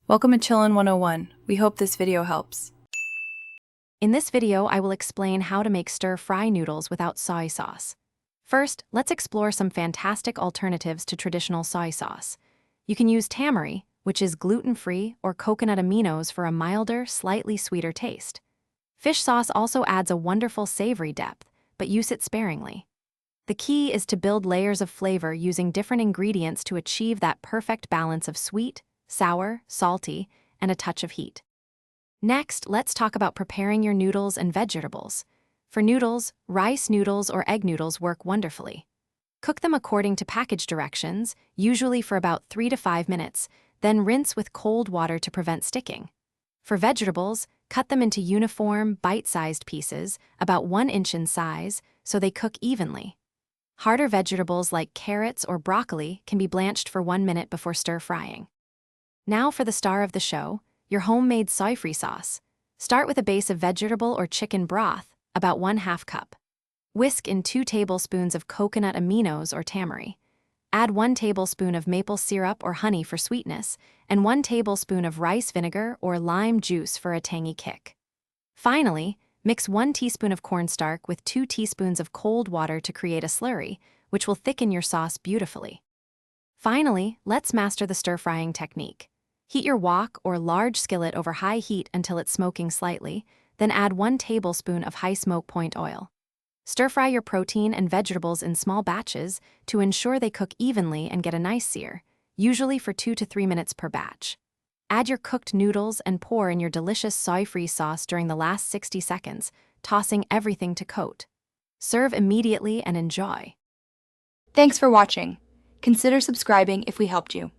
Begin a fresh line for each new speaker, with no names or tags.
Welcome to Chillin' 101. We hope this video helps.
In this video, I will explain how to make stir-fry noodles without soy sauce. First, let's explore some fantastic alternatives to traditional soy sauce. You can use tamari, which is gluten-free, or coconut aminos for a milder, slightly sweeter taste. Fish sauce also adds a wonderful savory depth, but use it sparingly. The key is to build layers of flavor using different ingredients to achieve that perfect balance of sweet, sour, salty, and a touch of heat. Next, let's talk about preparing your noodles and vegetables. For noodles, rice noodles or egg noodles work wonderfully. Cook them according to package directions, usually for about 3 to 5 minutes, then rinse with cold water to prevent sticking. For vegetables, cut them into uniform, bite-sized pieces, about 1 inch in size, so they cook evenly. Harder vegetables like carrots or broccoli can be blanched for 1 minute before stir-frying. Now for the star of the show, your homemade soy-free sauce. Start with a base of vegetable or chicken broth, about 1/2 cup. Whisk in 2 tablespoons of coconut aminos or tamari. Add 1 tablespoon of maple syrup or honey for sweetness, and 1 tablespoon of rice vinegar or lime juice for a tangy kick. Finally, mix 1 teaspoon of cornstarch with 2 teaspoons of cold water to create a slurry, which will thicken your sauce beautifully. Finally, let's master the stir-frying technique. Heat your wok or large skillet over high heat until it's smoking slightly, then add 1 tablespoon of high smoke point oil. Stir-fry your protein and vegetables in small batches to ensure they cook evenly and get a nice sear, usually for 2 to 3 minutes per batch. Add your cooked noodles and pour in your delicious soy-free sauce during the last 60 seconds, tossing everything to coat. Serve immediately and enjoy.
Thanks for watching. Consider subscribing if we helped you.